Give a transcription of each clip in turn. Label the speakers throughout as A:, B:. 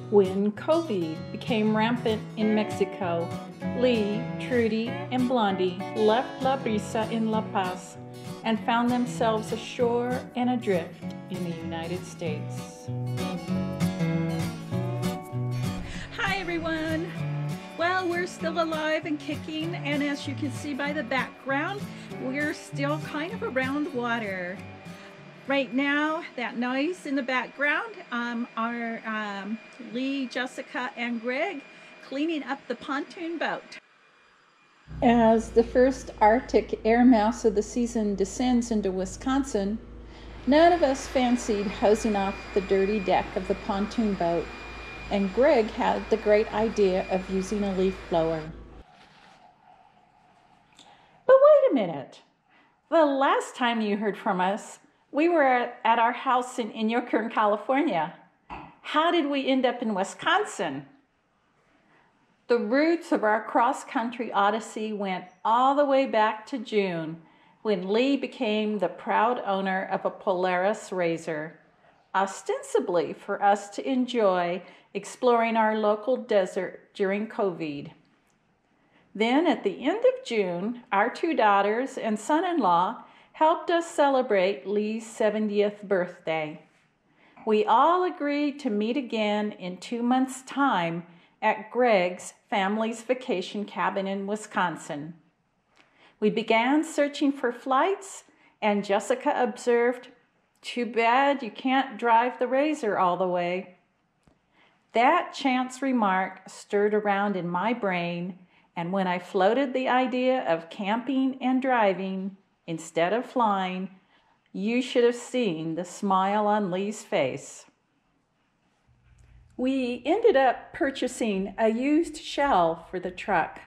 A: When COVID became rampant in Mexico, Lee, Trudy, and Blondie left La Brisa in La Paz and found themselves ashore and adrift in the United States.
B: Hi everyone! Well, we're still alive and kicking, and as you can see by the background, we're still kind of around water. Right now, that noise in the background are Lee, Jessica, and Greg cleaning up the pontoon boat.
A: As the first Arctic air mass of the season descends into Wisconsin, none of us fancied hosing off the dirty deck of the pontoon boat, and Greg had the great idea of using a leaf blower. But wait a minute. The last time you heard from us, we were at our house in Ashore, California. How did we end up in Wisconsin? The roots of our cross-country odyssey went all the way back to June, when Lee became the proud owner of a Polaris RZR, ostensibly for us to enjoy exploring our local desert during COVID. Then at the end of June, our two daughters and son-in-law helped us celebrate Lee's 70th birthday. We all agreed to meet again in 2 months' time at Greg's family's vacation cabin in Wisconsin. We began searching for flights, and Jessica observed, "Too bad you can't drive the RZR all the way." That chance remark stirred around in my brain, and when I floated the idea of camping and driving instead of flying, you should have seen the smile on Lee's face. We ended up purchasing a used shell for the truck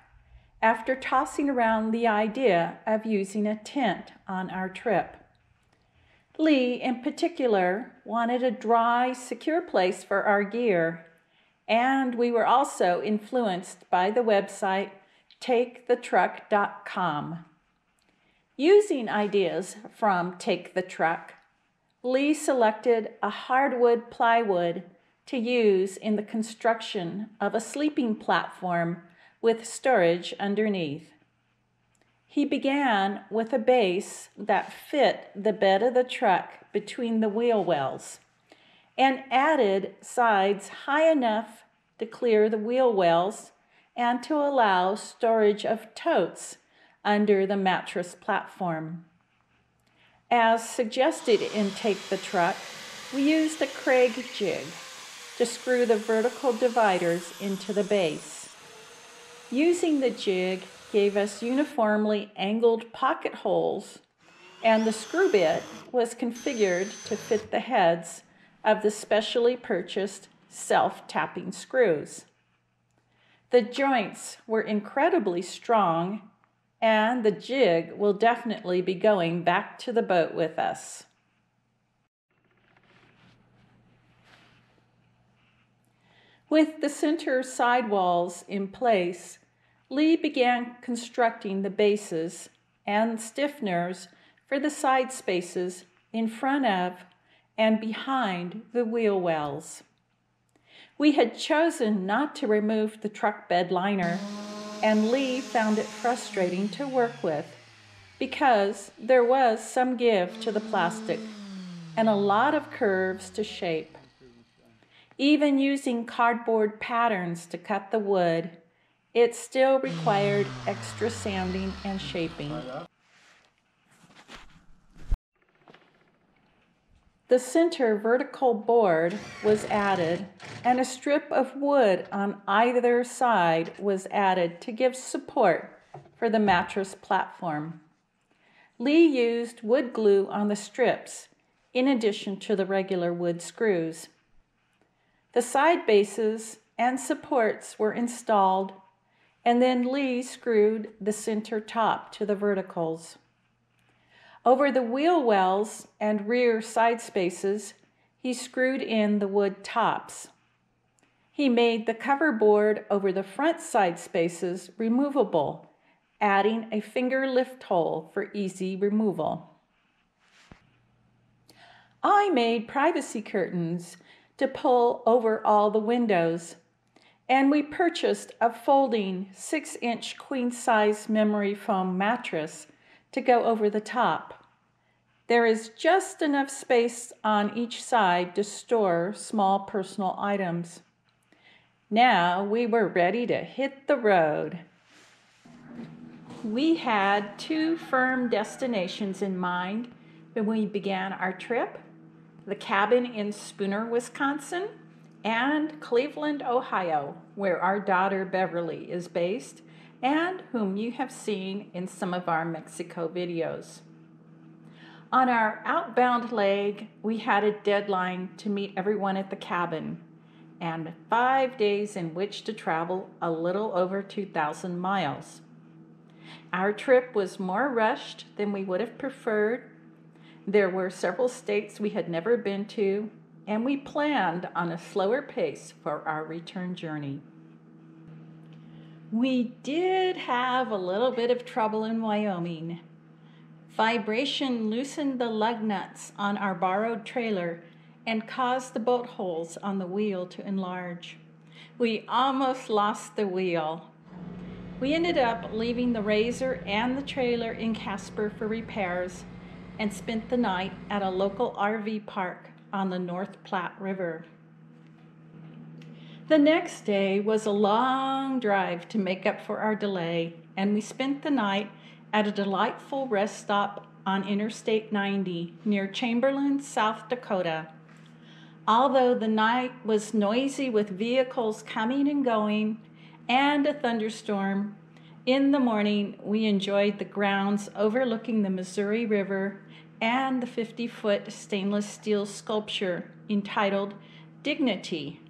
A: after tossing around the idea of using a tent on our trip. Lee, in particular, wanted a dry, secure place for our gear, and we were also influenced by the website takethetruck.com. Using ideas from Take the Truck, Lee selected a hardwood plywood to use in the construction of a sleeping platform with storage underneath. He began with a base that fit the bed of the truck between the wheel wells and added sides high enough to clear the wheel wells and to allow storage of totes under the mattress platform. As suggested in Take the Truck, we used a Craig jig to screw the vertical dividers into the base. Using the jig gave us uniformly angled pocket holes, and the screw bit was configured to fit the heads of the specially purchased self-tapping screws. The joints were incredibly strong, and the jig will definitely be going back to the boat with us. With the center sidewalls in place, Lee began constructing the bases and stiffeners for the side spaces in front of and behind the wheel wells. We had chosen not to remove the truck bed liner, and Lee found it frustrating to work with because there was some give to the plastic and a lot of curves to shape. Even using cardboard patterns to cut the wood, it still required extra sanding and shaping. The center vertical board was added, and a strip of wood on either side was added to give support for the mattress platform. Lee used wood glue on the strips in addition to the regular wood screws. The side bases and supports were installed, and then Lee screwed the center top to the verticals. Over the wheel wells and rear side spaces, he screwed in the wood tops. He made the cover board over the front side spaces removable, adding a finger lift hole for easy removal. I made privacy curtains to pull over all the windows. And we purchased a folding 6-inch queen-size memory foam mattress to go over the top. There is just enough space on each side to store small personal items. Now we were ready to hit the road. We had 2 firm destinations in mind when we began our trip: the cabin in Spooner, Wisconsin, and Cleveland, Ohio, where our daughter Beverly is based and whom you have seen in some of our Mexico videos. On our outbound leg, we had a deadline to meet everyone at the cabin and 5 days in which to travel a little over 2,000 miles. Our trip was more rushed than we would have preferred. There were several states we had never been to, and we planned on a slower pace for our return journey. We did have a little bit of trouble in Wyoming. Vibration loosened the lug nuts on our borrowed trailer and caused the bolt holes on the wheel to enlarge. We almost lost the wheel. We ended up leaving the Razor and the trailer in Casper for repairs and spent the night at a local RV park on the North Platte River. The next day was a long drive to make up for our delay, and we spent the night at a delightful rest stop on Interstate 90 near Chamberlain, South Dakota. Although the night was noisy with vehicles coming and going and a thunderstorm, in the morning we enjoyed the grounds overlooking the Missouri River and the 50-foot stainless steel sculpture entitled Dignity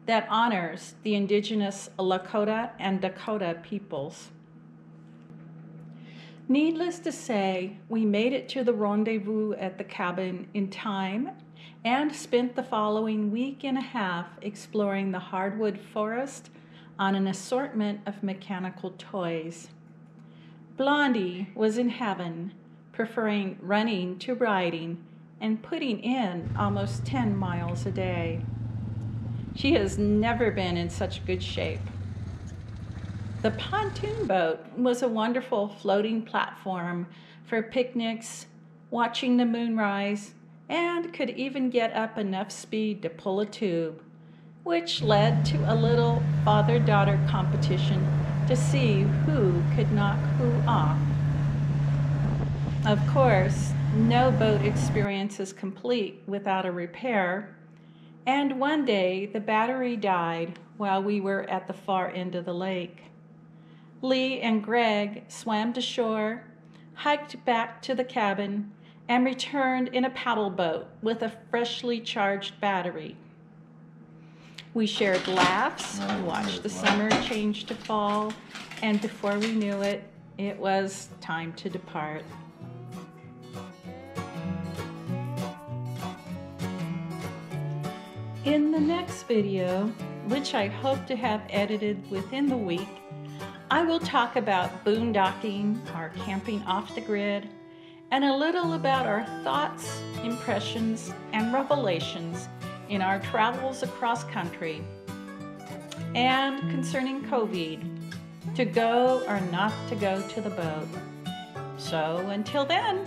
A: that honors the indigenous Lakota and Dakota peoples. Needless to say, we made it to the rendezvous at the cabin in time and spent the following week and a half exploring the hardwood forest on an assortment of mechanical toys. Blondie was in heaven, preferring running to riding and putting in almost 10 miles a day. She has never been in such good shape. The pontoon boat was a wonderful floating platform for picnics, watching the moon rise, and could even get up enough speed to pull a tube, which led to a little father-daughter competition to see who could knock who off. Of course, no boat experience is complete without a repair, and one day the battery died while we were at the far end of the lake. Lee and Greg swam to shore, hiked back to the cabin, and returned in a paddle boat with a freshly charged battery. We shared laughs, watched the summer change to fall, and before we knew it, it was time to depart. In the next video, which I hope to have edited within the week, I will talk about boondocking, our camping off the grid, and a little about our thoughts, impressions, and revelations in our travels across country, and concerning COVID, to go or not to go to the boat. So until then,